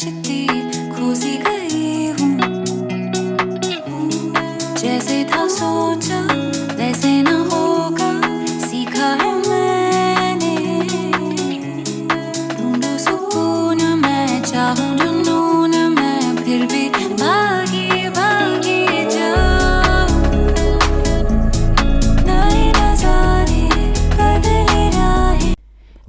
तलाशती खोजी गई हूँ, जैसे था सोचा वैसे ना होगा, सीखा है मैंने। ढूंढूं सुकून मैं, चाहूं जुनून मैं, फिर भी भागी भागी जाऊं। नए नजारे बदली राहें।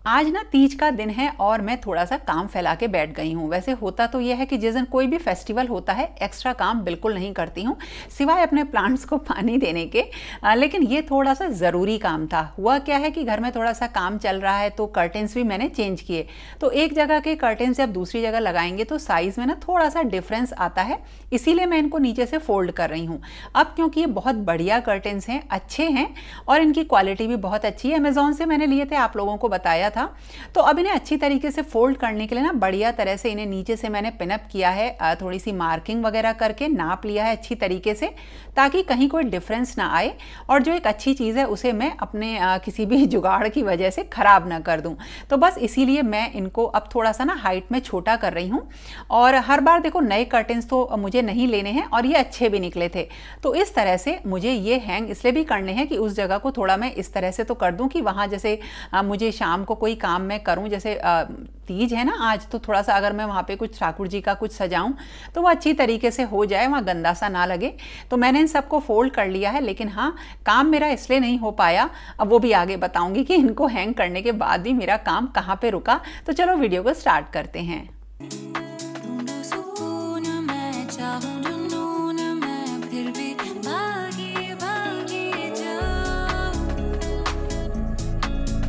आज ना तीज का दिन है और मैं थोड़ा सा काम फैला के बैठ गई हूँ। वैसे होता तो ये है कि जिस दिन कोई भी फेस्टिवल होता है एक्स्ट्रा काम बिल्कुल नहीं करती हूँ, सिवाय अपने प्लांट्स को पानी देने के। लेकिन ये थोड़ा सा ज़रूरी काम था। हुआ क्या है कि घर में थोड़ा सा काम चल रहा है तो कर्टेंस भी मैंने चेंज किए। तो एक जगह के कर्टेंस जब दूसरी जगह लगाएंगे तो साइज़ में ना थोड़ा सा डिफरेंस आता है, इसीलिए मैं इनको नीचे से फोल्ड कर रही हूँ। अब क्योंकि ये बहुत बढ़िया कर्टेंस हैं, अच्छे हैं और इनकी क्वालिटी भी बहुत अच्छी है, अमेज़ॉन से मैंने लिए थे, आप लोगों को बताया था। तो अब इन्हें अच्छी तरीके से फोल्ड करने के लिए ना बढ़िया तरह से इन्हें नीचे से मैंने पिनअप किया है, थोड़ी सी मार्किंग वगैरह करके नाप लिया है अच्छी तरीके से, ताकि कहीं कोई डिफरेंस ना आए और जो एक अच्छी चीज़ है उसे मैं अपने किसी भी जुगाड़ की वजह से ख़राब ना कर दूं। तो बस इसीलिए मैं इनको अब थोड़ा सा ना हाइट में छोटा कर रही हूँ। और हर बार देखो नए कर्टेंस तो मुझे नहीं लेने हैं और ये अच्छे भी निकले थे, तो इस तरह से मुझे ये हैंग इसलिए भी करने हैं कि उस जगह को थोड़ा मैं इस तरह से तो कर दूं कि वहाँ जैसे मुझे शाम को कोई काम मैं करूं, जैसे तीज है ना आज, तो थोड़ा सा अगर मैं वहाँ पे कुछ ठाकुर जी का कुछ सजाऊं तो वो अच्छी तरीके से हो जाए, वहाँ गंदा सा ना लगे। तो मैंने इन सबको फोल्ड कर लिया है, लेकिन हाँ काम मेरा इसलिए नहीं हो पाया, अब वो भी आगे बताऊंगी कि इनको हैंग करने के बाद भी मेरा काम कहाँ पे रुका। तो चलो वीडियो को स्टार्ट करते हैं। ढूंढूं सुकून मैं, चाहूं जुनून मैं, फिर भी भागी भागी जाऊं।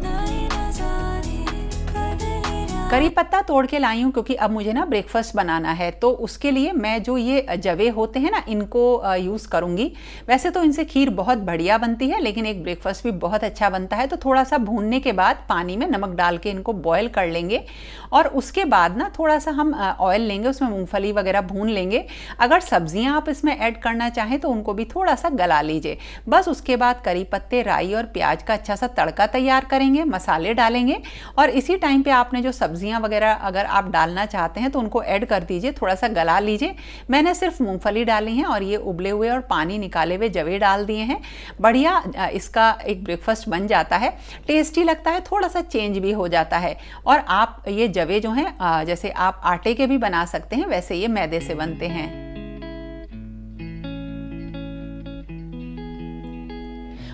नए नजारे बदली राहें। करी पत्ता तोड़ के लाई हूँ क्योंकि अब मुझे ना ब्रेकफास्ट बनाना है, तो उसके लिए मैं जो ये जवे होते हैं ना इनको यूज़ करूँगी। वैसे तो इनसे खीर बहुत बढ़िया बनती है, लेकिन एक ब्रेकफास्ट भी बहुत अच्छा बनता है। तो थोड़ा सा भूनने के बाद पानी में नमक डाल के इनको बॉयल कर लेंगे और उसके बाद ना थोड़ा सा हम ऑयल लेंगे, उसमें मूंगफली वगैरह भून लेंगे। अगर सब्जियां आप इसमें ऐड करना चाहें तो उनको भी थोड़ा सा गला लीजिए। बस उसके बाद करी पत्ते, राई और प्याज का अच्छा सा तड़का तैयार करेंगे, मसाले डालेंगे और इसी टाइम पे आपने जो सब्जियां वगैरह अगर आप डालना चाहते हैं तो उनको ऐड कर दीजिए, थोड़ा सा गला लीजिए। मैंने सिर्फ मूंगफली डाली है और ये उबले हुए और पानी निकाले हुए जवे डाल दिए हैं। बढ़िया इसका एक ब्रेकफास्ट बन जाता है, टेस्टी लगता है, थोड़ा सा चेंज भी हो जाता है। और आप ये जवे जो हैं जैसे आप आटे के भी बना सकते हैं, वैसे ये मैदे से बनते हैं।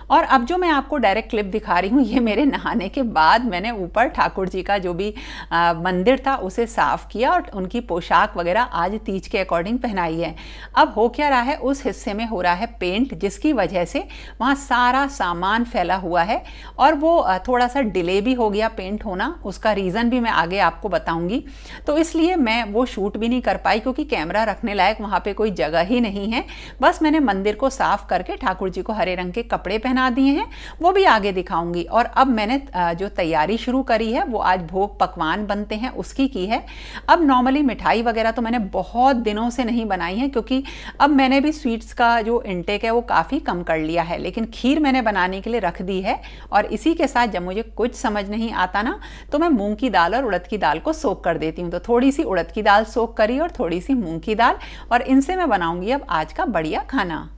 और अब जो मैं आपको डायरेक्ट क्लिप दिखा रही हूँ, ये मेरे नहाने के बाद मैंने ऊपर ठाकुर जी का जो भी मंदिर था उसे साफ किया और उनकी पोशाक वगैरह आज तीज के अकॉर्डिंग पहनाई है। अब हो क्या रहा है, उस हिस्से में हो रहा है पेंट, जिसकी वजह से वहाँ सारा सामान फैला हुआ है और वो थोड़ा सा डिले भी हो गया पेंट होना। उसका रीज़न भी मैं आगे आपको बताऊँगी। तो इसलिए मैं वो शूट भी नहीं कर पाई क्योंकि कैमरा रखने लायक वहाँ पर कोई जगह ही नहीं है। बस मैंने मंदिर को साफ करके ठाकुर जी को हरे रंग के कपड़े पहना दिए हैं, वो भी आगे दिखाऊंगी। और अब मैंने जो तैयारी शुरू करी है वो आज भोग पकवान बनते हैं उसकी की है। अब नॉर्मली मिठाई वगैरह तो मैंने बहुत दिनों से नहीं बनाई है क्योंकि अब मैंने भी स्वीट्स का जो इंटेक है वो काफ़ी कम कर लिया है, लेकिन खीर मैंने बनाने के लिए रख दी है। और इसी के साथ जब मुझे कुछ समझ नहीं आता ना तो मैं मूंग की दाल और उड़द की दाल को सोख कर देती हूँ। तो थोड़ी सी उड़द की दाल सोख करी और थोड़ी सी मूंग की दाल, और इनसे मैं बनाऊंगी अब आज का बढ़िया खाना।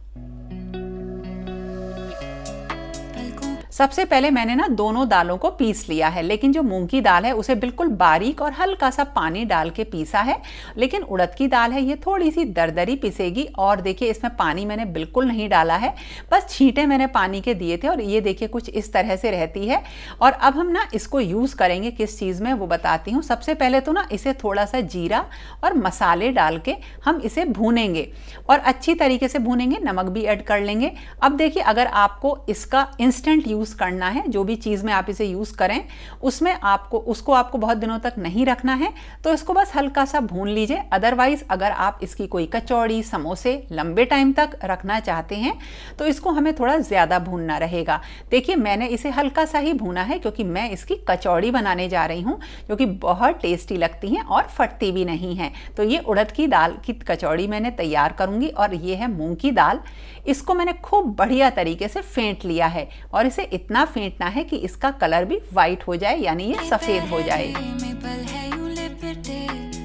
सबसे पहले मैंने ना दोनों दालों को पीस लिया है, लेकिन जो मूंग की दाल है उसे बिल्कुल बारीक और हल्का सा पानी डाल के पीसा है। लेकिन उड़द की दाल है ये थोड़ी सी दरदरी पिसेगी। और देखिए इसमें पानी मैंने बिल्कुल नहीं डाला है, बस छींटे मैंने पानी के दिए थे और ये देखिए कुछ इस तरह से रहती है। और अब हम ना इसको यूज़ करेंगे किस चीज़ में वो बताती हूँ। सबसे पहले तो ना इसे थोड़ा सा जीरा और मसाले डाल के हम इसे भूनेंगे और अच्छी तरीके से भूनेंगे, नमक भी ऐड कर लेंगे। अब देखिए अगर आपको इसका इंस्टेंट यूज़ करना है, जो भी चीज़ में आप इसे यूज़ करें उसमें आपको बहुत दिनों तक नहीं रखना है, तो इसको बस हल्का सा भून लीजिए। अदरवाइज अगर आप इसकी कोई कचौड़ी, समोसे लंबे टाइम तक रखना चाहते हैं तो इसको हमें थोड़ा ज़्यादा भूनना रहेगा। देखिए मैंने इसे हल्का सा ही भूना है क्योंकि मैं इसकी कचौड़ी बनाने जा रही हूँ जो कि बहुत टेस्टी लगती हैं और फटती भी नहीं है। तो ये उड़द की दाल की कचौड़ी मैंने तैयार करूँगी और ये है मूंग की दाल। इसको मैंने खूब बढ़िया तरीके से फेंट लिया है और इसे इतना फेंटना है कि इसका कलर भी वाइट हो जाए, यानी ये सफ़ेद हो जाए।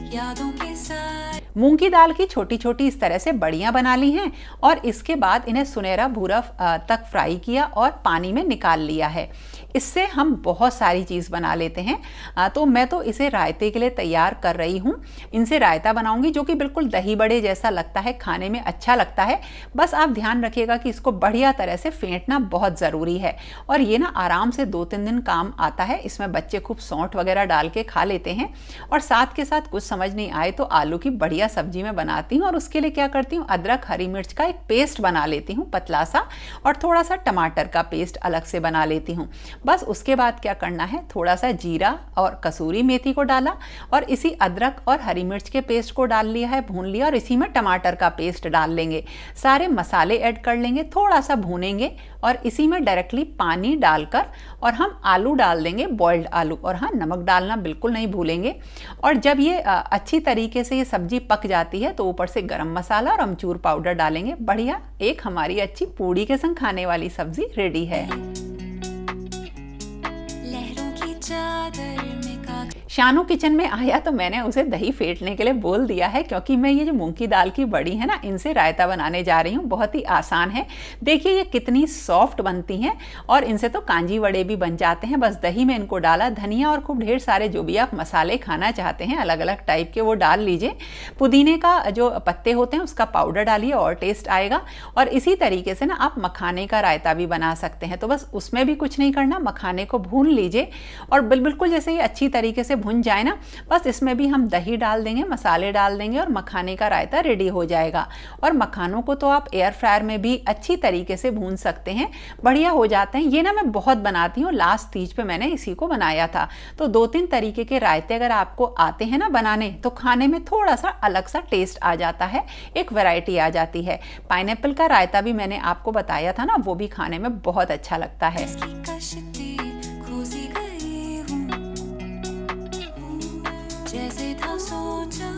यादों के सारी मूंग की दाल की छोटी छोटी इस तरह से बड़ियां बना ली हैं और इसके बाद इन्हें सुनहरा भूरा तक फ्राई किया और पानी में निकाल लिया है। इससे हम बहुत सारी चीज़ बना लेते हैं। तो मैं तो इसे रायते के लिए तैयार कर रही हूँ। इनसे रायता बनाऊंगी जो कि बिल्कुल दही बड़े जैसा लगता है, खाने में अच्छा लगता है। बस आप ध्यान रखिएगा कि इसको बढ़िया तरह से फेंटना बहुत ज़रूरी है और ये ना आराम से 2-3 दिन काम आता है। इसमें बच्चे खूब सौंठ वगैरह डाल के खा लेते हैं और साथ के साथ कुछ समझ नहीं आए तो आलू की बढ़िया सब्जी में बनाती हूँ और उसके लिए क्या करती हूँ, अदरक हरी मिर्च का एक पेस्ट बना लेती हूँ पतला सा और थोड़ा सा टमाटर का पेस्ट अलग से बना लेती हूँ। बस उसके बाद क्या करना है, थोड़ा सा जीरा और कसूरी मेथी को डाला और इसी अदरक और हरी मिर्च के पेस्ट को डाल लिया है, भून लिया और इसी में टमाटर का पेस्ट डाल लेंगे। सारे मसाले ऐड कर लेंगे, थोड़ा सा भूनेंगे और इसी में डायरेक्टली पानी डालकर और हम आलू डाल देंगे, बॉइल्ड आलू। और हाँ, नमक डालना बिल्कुल नहीं भूलेंगे। और जब ये अच्छी तरीके से ये सब्जी पक जाती है तो ऊपर से गरम मसाला और अमचूर पाउडर डालेंगे। बढ़िया एक हमारी अच्छी पूड़ी के संग खाने वाली सब्जी रेडी है। लहरों की चादर में कागज शानू किचन में आया तो मैंने उसे दही फेंटने के लिए बोल दिया है क्योंकि मैं ये जो मूंग की दाल की बड़ी है ना, इनसे रायता बनाने जा रही हूँ। बहुत ही आसान है। देखिए ये कितनी सॉफ्ट बनती हैं और इनसे तो कांजी वड़े भी बन जाते हैं। बस दही में इनको डाला, धनिया और खूब ढेर सारे जो भी आप मसाले खाना चाहते हैं अलग अलग टाइप के वो डाल लीजिए। पुदीने का जो पत्ते होते हैं उसका पाउडर डालिए और टेस्ट आएगा। और इसी तरीके से ना आप मखाने का रायता भी बना सकते हैं। तो बस उसमें भी कुछ नहीं करना, मखाने को भून लीजिए और बिल्कुल जैसे ये अच्छी तरीके से भुन जाए ना, बस इसमें भी हम दही डाल देंगे, मसाले डाल देंगे और मखाने का रायता रेडी हो जाएगा। और मखानों को तो आप एयर फ्रायर में भी अच्छी तरीके से भून सकते हैं, बढ़िया हो जाते हैं। ये ना मैं बहुत बनाती हूँ, लास्ट तीज पे मैंने इसी को बनाया था। तो 2-3 तरीके के रायते अगर आपको आते हैं ना बनाने तो खाने में थोड़ा सा अलग सा टेस्ट आ जाता है, एक वैरायटी आ जाती है। पाइनएप्पल का रायता भी मैंने आपको बताया था ना, वो भी खाने में बहुत अच्छा लगता है। की कश्ती खोजी गई हूँ, जैसे था सोचा।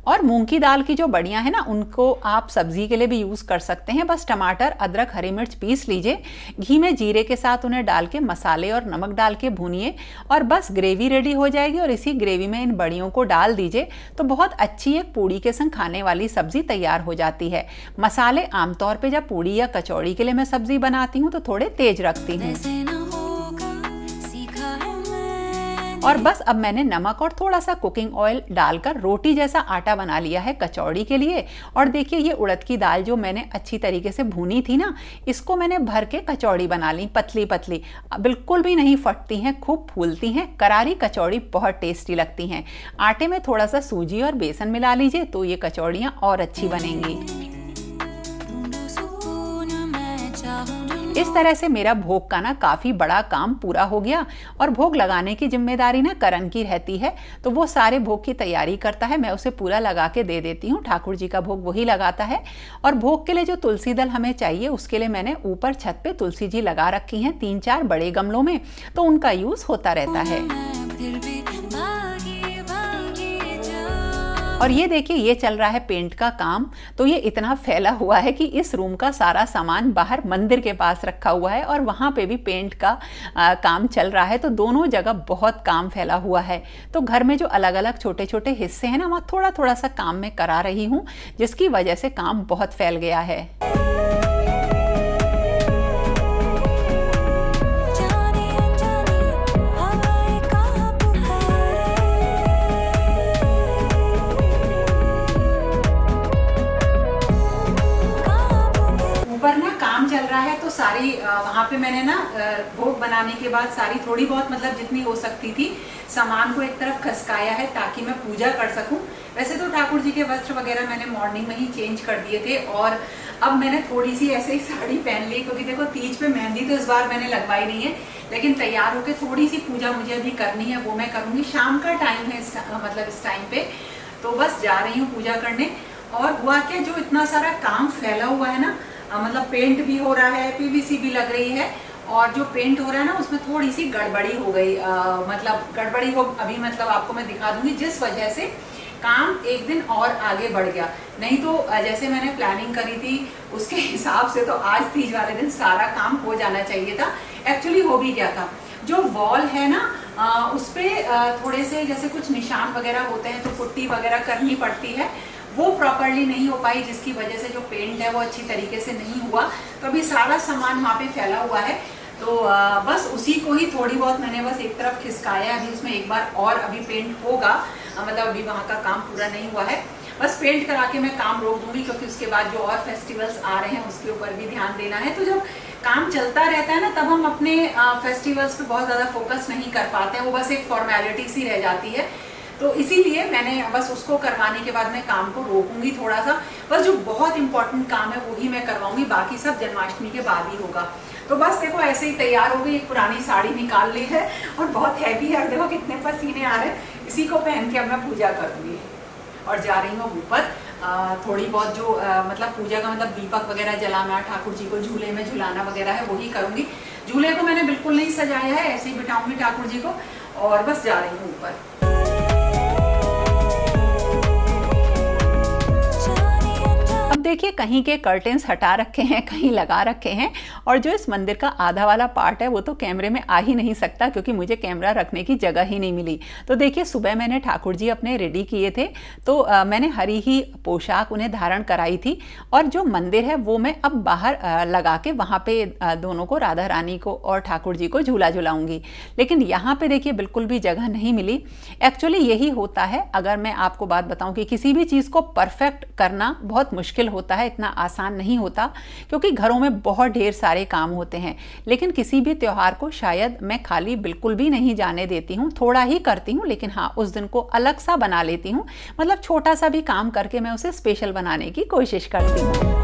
और मूंग की दाल की जो बड़ियां हैं ना, उनको आप सब्जी के लिए भी यूज़ कर सकते हैं। बस टमाटर, अदरक, हरी मिर्च पीस लीजिए, घी में जीरे के साथ उन्हें डाल के मसाले और नमक डाल के भूनिए और बस ग्रेवी रेडी हो जाएगी। और इसी ग्रेवी में इन बड़ियों को डाल दीजिए तो बहुत अच्छी एक पूड़ी के संग खाने वाली सब्जी तैयार हो जाती है। मसाले आमतौर पर जब पूड़ी या कचौड़ी के लिए मैं सब्जी बनाती हूँ तो थोड़े तेज रखती हूँ। वैसे न होगा, सीखा है मैंने। और बस अब मैंने नमक और थोड़ा सा कुकिंग ऑयल डालकर रोटी जैसा आटा बना लिया है कचौड़ी के लिए। और देखिए ये उड़द की दाल जो मैंने अच्छी तरीके से भूनी थी ना, इसको मैंने भर के कचौड़ी बना ली, पतली पतली, बिल्कुल भी नहीं फटती हैं, खूब फूलती हैं। करारी कचौड़ी बहुत टेस्टी लगती हैं। आटे में थोड़ा सा सूजी और बेसन मिला लीजिए तो ये कचौड़ियाँ और अच्छी बनेंगी। ढूंढूं सुकून मैं चाहूं जुनून। इस तरह से मेरा भोग का ना काफ़ी बड़ा काम पूरा हो गया। और भोग लगाने की जिम्मेदारी ना करण की रहती है, तो वो सारे भोग की तैयारी करता है, मैं उसे पूरा लगा के दे देती हूँ। ठाकुर जी का भोग वही लगाता है। और भोग के लिए जो तुलसी दल हमें चाहिए उसके लिए मैंने ऊपर छत पे तुलसी जी लगा रखी हैं 3-4 बड़े गमलों में, तो उनका यूज़ होता रहता है। मैं फिर भी भागी भागी जा। और ये देखिए ये चल रहा है पेंट का काम। तो ये इतना फैला हुआ है कि इस रूम का सारा सामान बाहर मंदिर के पास रखा हुआ है और वहाँ पे भी पेंट का काम चल रहा है। तो दोनों जगह बहुत काम फैला हुआ है। तो घर में जो अलग अलग छोटे छोटे हिस्से हैं ना, वहाँ थोड़ा थोड़ा सा काम मैं करा रही हूँ, जिसकी वजह से काम बहुत फैल गया है। जाने अनजाने हवाएं कहाँ पुकारे। ऊपर ना काम चल रहा है तो सारी वहाँ पे मैंने ना भोग बनाने के बाद सारी थोड़ी बहुत मतलब जितनी हो सकती थी सामान को एक तरफ खसकाया है ताकि मैं पूजा कर सकूं। वैसे तो ठाकुर जी के वस्त्र वगैरह मैंने मॉर्निंग में ही चेंज कर दिए थे और अब मैंने थोड़ी सी ऐसे ही साड़ी पहन ली, क्योंकि देखो तीज पे मेहंदी तो इस बार मैंने लगवाई नहीं है, लेकिन तैयार होकर थोड़ी सी पूजा मुझे अभी करनी है, वो मैं करूँगी। शाम का टाइम है मतलब इस टाइम पे, तो बस जा रही हूँ पूजा करने। और हुआ क्या, जो इतना सारा काम फैला हुआ है ना, मतलब पेंट भी हो रहा है, पीवीसी भी लग रही है, और जो पेंट हो रहा है ना उसमें थोड़ी सी गड़बड़ी हो गई, मतलब गड़बड़ी हो अभी मतलब आपको मैं दिखा दूंगी, जिस वजह से काम एक दिन और आगे बढ़ गया। नहीं तो जैसे मैंने प्लानिंग करी थी उसके हिसाब से तो आज तीज वाले दिन सारा काम हो जाना चाहिए था। एक्चुअली हो भी गया था। जो वॉल है ना उस पर थोड़े से जैसे कुछ निशान वगैरह होते हैं तो पुट्टी वगैरह करनी पड़ती है, वो प्रॉपरली नहीं हो पाई, जिसकी वजह से जो पेंट है वो अच्छी तरीके से नहीं हुआ। तो अभी सारा सामान वहाँ पे फैला हुआ है, तो बस उसी को ही थोड़ी बहुत मैंने बस एक तरफ खिसकाया। अभी उसमें एक बार और अभी पेंट होगा, मतलब अभी वहाँ का काम पूरा नहीं हुआ है। बस पेंट करा के मैं काम रोक दूंगी, क्योंकि उसके बाद जो और फेस्टिवल्स आ रहे हैं उसके ऊपर भी ध्यान देना है। तो जब काम चलता रहता है ना, तब हम अपने फेस्टिवल्स पे बहुत ज़्यादा फोकस नहीं कर पाते हैं, वो बस एक फॉर्मेलिटी सी रह जाती है। तो इसीलिए मैंने बस उसको करवाने के बाद मैं काम को रोकूंगी थोड़ा सा। बस जो बहुत इंपॉर्टेंट काम है वही मैं करवाऊंगी, बाकी सब जन्माष्टमी के बाद ही होगा। तो बस देखो ऐसे ही तैयार हो गई, एक पुरानी साड़ी निकाल ली है और बहुत हैवी है, देखो कितने पसीने आ रहे हैं। इसी को पहन के अब मैं पूजा करूँगी और जा रही हूँ ऊपर। थोड़ी बहुत जो मतलब पूजा का मतलब दीपक वगैरह जलाना, ठाकुर जी को झूले में झुलाना वगैरह है वही करूँगी। झूले को मैंने बिल्कुल नहीं सजाया है, ऐसे ही बिठाऊंगी ठाकुर जी को और बस जा रही हूँ ऊपर। अब देखिए कहीं के कर्टेन्स हटा रखे हैं, कहीं लगा रखे हैं, और जो इस मंदिर का आधा वाला पार्ट है वो तो कैमरे में आ ही नहीं सकता, क्योंकि मुझे कैमरा रखने की जगह ही नहीं मिली। तो देखिए सुबह मैंने ठाकुर जी अपने रेडी किए थे, तो मैंने हरी ही पोशाक उन्हें धारण कराई थी, और जो मंदिर है वो मैं अब बाहर लगा के वहाँ पे दोनों को, राधा रानी को और ठाकुर जी को झूला झुलाऊंगी। लेकिन यहाँ पे देखिए बिल्कुल भी जगह नहीं मिली। एक्चुअली यही होता है, अगर मैं आपको बात बताऊँ कि किसी भी चीज़ को परफेक्ट करना बहुत मुश्किल होता है, इतना आसान नहीं होता, क्योंकि घरों में बहुत ढेर सारे काम होते हैं। लेकिन किसी भी त्योहार को शायद मैं खाली बिल्कुल भी नहीं जाने देती हूँ, थोड़ा ही करती हूँ, लेकिन हाँ उस दिन को अलग सा बना लेती हूँ, मतलब छोटा सा भी काम करके मैं उसे स्पेशल बनाने की कोशिश करती हूँ।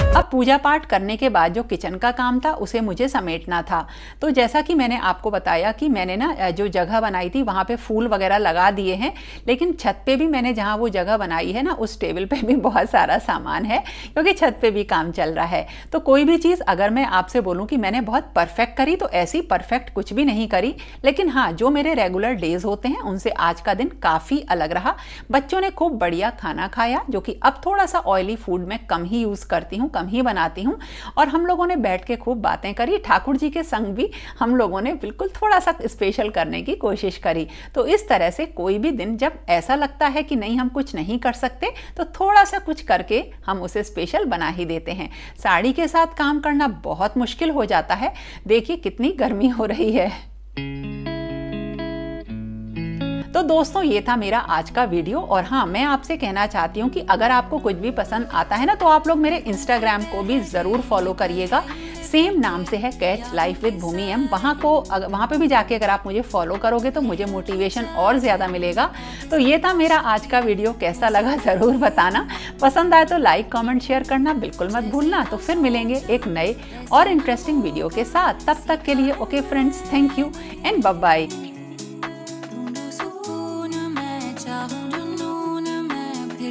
अब पूजा पाठ करने के बाद जो किचन का काम था उसे मुझे समेटना था। तो जैसा कि मैंने आपको बताया कि मैंने ना जो जगह बनाई थी वहाँ पे फूल वगैरह लगा दिए हैं, लेकिन छत पे भी मैंने जहाँ वो जगह बनाई है ना, उस टेबल पे भी बहुत सारा सामान है, क्योंकि छत पे भी काम चल रहा है। तो कोई भी चीज़ अगर मैं आपसे बोलूँ कि मैंने बहुत परफेक्ट करी, तो ऐसी परफेक्ट कुछ भी नहीं करी। लेकिन हाँ, जो मेरे रेगुलर डेज होते हैं उनसे आज का दिन काफ़ी अलग रहा। बच्चों ने खूब बढ़िया खाना खाया, जो कि अब थोड़ा सा ऑयली फूड मैं कम ही यूज़ करती हूँ, कम ही बनाती हूँ, और हम लोगों ने बैठ के खूब बातें करी। ठाकुर जी के संग भी हम लोगों ने बिल्कुल थोड़ा सा स्पेशल करने की कोशिश करी। तो इस तरह से कोई भी दिन जब ऐसा लगता है कि नहीं हम कुछ नहीं कर सकते, तो थोड़ा सा कुछ करके हम उसे स्पेशल बना ही देते हैं। साड़ी के साथ काम करना बहुत मुश्किल हो जाता है। देखिए कितनी गर्मी हो रही है। तो दोस्तों ये था मेरा आज का वीडियो, और हाँ मैं आपसे कहना चाहती हूँ कि अगर आपको कुछ भी पसंद आता है ना, तो आप लोग मेरे इंस्टाग्राम को भी ज़रूर फॉलो करिएगा। सेम नाम से है catch life with Bhumi M. वहाँ पे भी जाके अगर आप मुझे फॉलो करोगे तो मुझे मोटिवेशन और ज़्यादा मिलेगा। तो ये था मेरा आज का वीडियो, कैसा लगा ज़रूर बताना। पसंद आए तो लाइक कमेंट शेयर करना बिल्कुल मत भूलना। तो फिर मिलेंगे एक नए और इंटरेस्टिंग वीडियो के साथ। तब तक के लिए okay friends, thank you and bye bye.